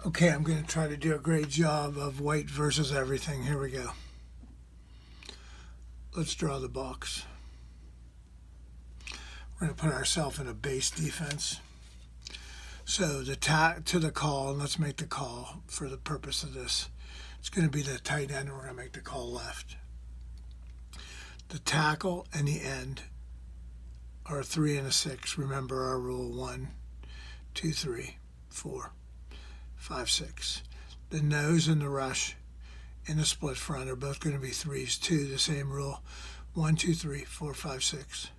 Okay, I'm going to try to do a great job of white versus everything. Here we go. Let's draw the box. We're going to put ourselves in a base defense. So the to the call, and let's make the call for the purpose of this. It's going to be the tight end, and we're going to make the call left. The tackle and the end are a 3 and a 6. Remember our rule: 1, 2, 3, 4, 5, 6. The nose and the rush and the split front are both going to be 3s too. The same rule: 1, 2, 3, 4, 5, 6.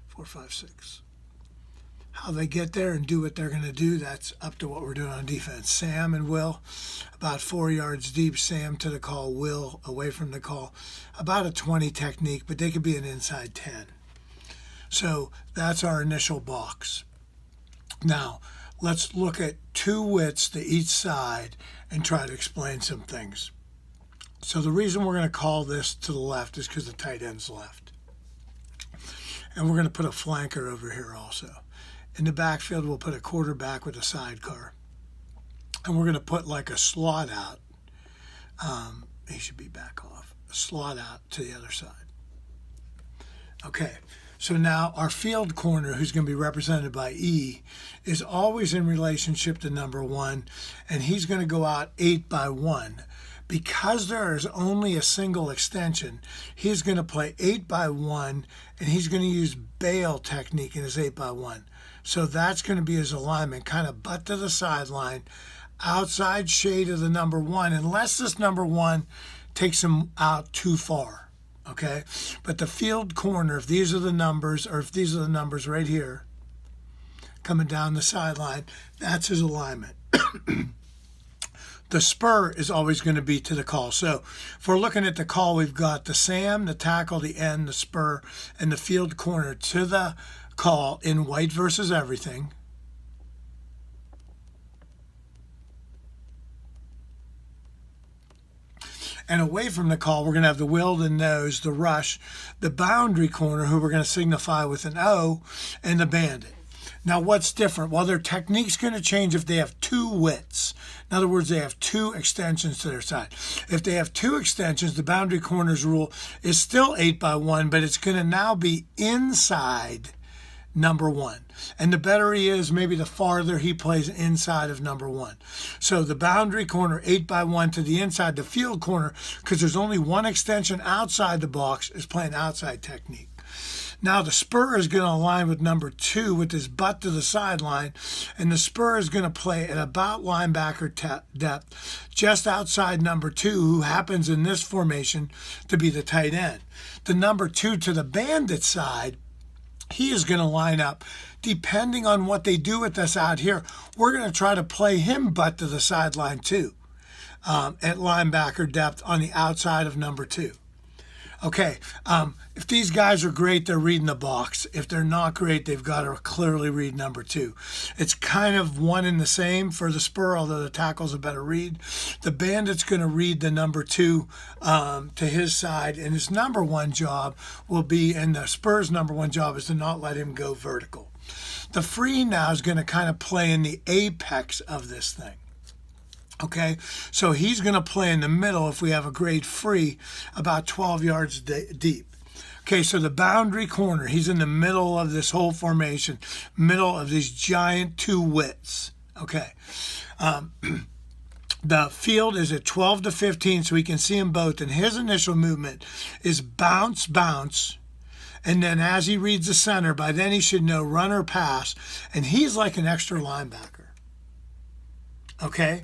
4, 5, 6. How they get there and do what they're going to do, that's up to what we're doing on defense. Sam and Will, about 4 yards deep. Sam to the call, Will away from the call. About a 20 technique, but they could be an inside 10. So that's our initial box. Now, let's look at 2 widths to each side and try to explain some things. So the reason we're going to call this to the left is because the tight end's left. And we're going to put a flanker over here also. In the backfield, we'll put a quarterback with a sidecar. And we're going to put like a slot out. He should be back off. A slot out to the other side. Okay, so now our field corner, who's going to be represented by E, is always in relationship to number 1. And he's going to go out 8 by 1. Because there is only a single extension, he's going to play 8 by 1, and he's going to use bail technique in his 8 by 1. So that's going to be his alignment, kind of butt to the sideline, outside shade of the number 1, unless this number 1 takes him out too far, okay? But the field corner, if these are the numbers, or if these are the numbers right here, coming down the sideline, that's his alignment. The spur is always going to be to the call. So if we're looking at the call, we've got the Sam, the tackle, the end, the spur, and the field corner to the call in white versus everything. And away from the call, we're going to have the will, the nose, the rush, the boundary corner, who we're going to signify with an O, and the bandit. Now, what's different? Well, their technique's going to change if they have 2 widths. In other words, they have 2 extensions to their side. If they have 2 extensions, the boundary corners rule is still 8 by 1, but it's going to now be inside number 1. And the better he is, maybe the farther he plays inside of number 1. So the boundary corner, 8 by 1 to the inside. The field corner, because there's only 1 extension outside the box, is playing outside technique. Now the spur is going to align with number 2 with his butt to the sideline, and the spur is going to play at about linebacker depth, just outside number 2, who happens in this formation to be the tight end. The number 2 to the bandit side, he is going to line up. Depending on what they do with us out here, we're going to try to play him butt to the sideline too, at linebacker depth on the outside of number 2. Okay, if these guys are great, they're reading the box. If they're not great, they've got to clearly read number 2. It's kind of one and the same for the spur, although the tackle's a better read. The bandit's going to read the number 2 to his side, and his number 1 job will be, and the spur's number 1 job is to not let him go vertical. The free now is going to kind of play in the apex of this thing. Okay, so he's going to play in the middle if we have a grade free, about 12 yards deep. Okay, so the boundary corner, he's in the middle of this whole formation, middle of these giant 2 widths. Okay, the field is at 12 to 15, so we can see them both, and his initial movement is bounce, bounce, and then as he reads the center, by then he should know run or pass, and he's like an extra linebacker. Okay,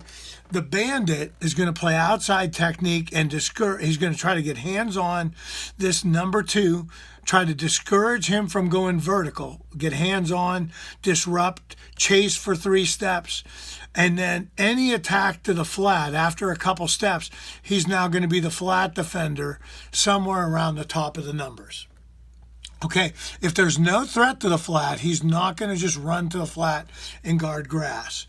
the bandit is going to play outside technique and discourage. He's going to try to get hands on this number 2, try to discourage him from going vertical, get hands on, disrupt, chase for 3 steps, and then any attack to the flat after a couple steps, he's now going to be the flat defender somewhere around the top of the numbers. Okay, if there's no threat to the flat, he's not going to just run to the flat and guard grass.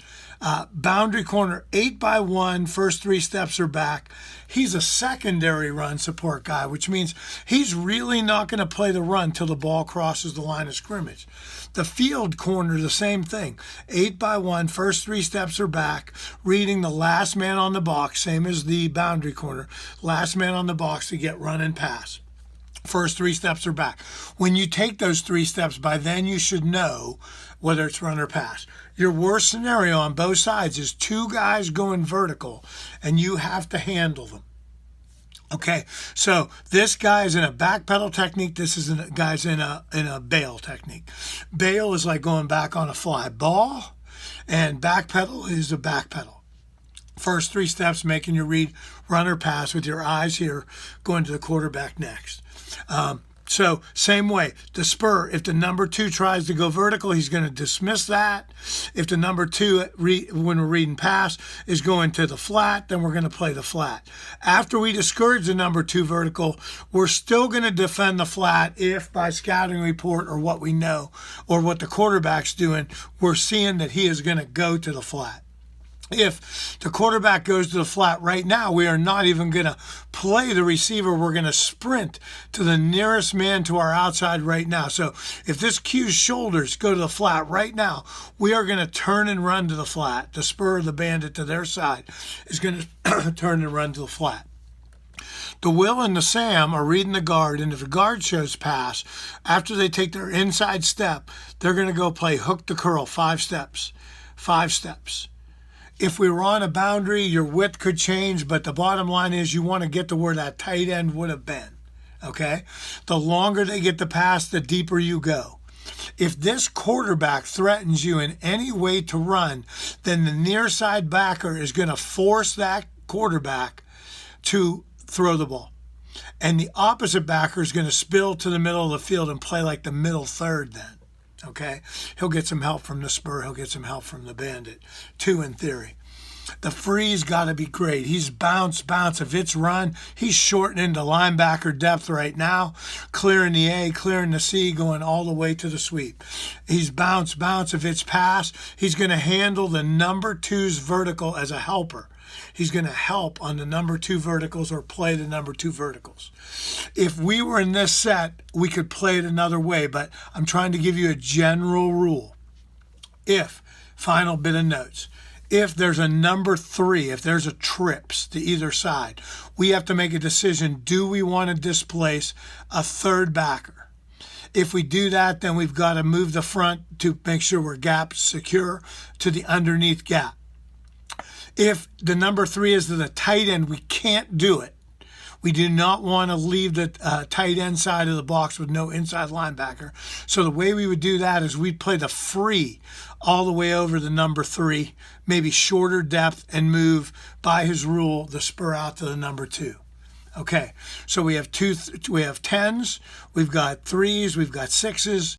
Boundary corner, 8x1, first 3 steps are back. He's a secondary run support guy, which means he's really not going to play the run till the ball crosses the line of scrimmage. The field corner, the same thing. 8x1, first 3 steps are back, reading the last man on the box, same as the boundary corner. Last man on the box to get run and pass. First 3 steps are back. When you take those 3 steps, by then you should know whether it's run or pass. Your worst scenario on both sides is 2 guys going vertical, and you have to handle them. Okay, so this guy is in a back pedal technique. This is guy's in a bail technique. Bail is like going back on a fly ball, and back pedal is a back pedal. First 3 steps, making your read run or pass with your eyes here, going to the quarterback next. So same way, the spur, if the number 2 tries to go vertical, he's going to dismiss that. If the number 2, when we're reading pass, is going to the flat, then we're going to play the flat. After we discourage the number 2 vertical, we're still going to defend the flat if by scouting report or what we know or what the quarterback's doing, we're seeing that he is going to go to the flat. If the quarterback goes to the flat right now, we are not even going to play the receiver. We're going to sprint to the nearest man to our outside right now. So if this cue's shoulders go to the flat right now, we are going to turn and run to the flat. The spur of the bandit to their side is going to turn and run to the flat. The Will and the Sam are reading the guard, and if the guard shows pass, after they take their inside step, they're going to go play hook to curl, 5 steps. 5 steps. If we were on a boundary, your width could change, but the bottom line is you want to get to where that tight end would have been, okay? The longer they get the pass, the deeper you go. If this quarterback threatens you in any way to run, then the near side backer is going to force that quarterback to throw the ball. And the opposite backer is going to spill to the middle of the field and play like the middle third then. Okay, he'll get some help from the spur. He'll get some help from the bandit, 2 in theory. The free's got to be great. He's bounce. If it's run, he's shortening the linebacker depth right now, clearing the A, clearing the C, going all the way to the sweep. He's bounce. If it's pass, he's going to handle the number 2's vertical as a helper. He's going to help on the number 2 verticals or play the number 2 verticals. If we were in this set, we could play it another way, but I'm trying to give you a general rule. If, final bit of notes, if there's a number 3, if there's a trips to either side, we have to make a decision. Do we want to displace a third backer? If we do that, then we've got to move the front to make sure we're gap secure to the underneath gap. If the number 3 is to the tight end, we can't do it. We do not want to leave the tight end side of the box with no inside linebacker. So the way we would do that is we'd play the free all the way over the number 3, maybe shorter depth, and move, by his rule, the spur out to the number 2. Okay, so we have 10s, we've got 3s, we've got 6s.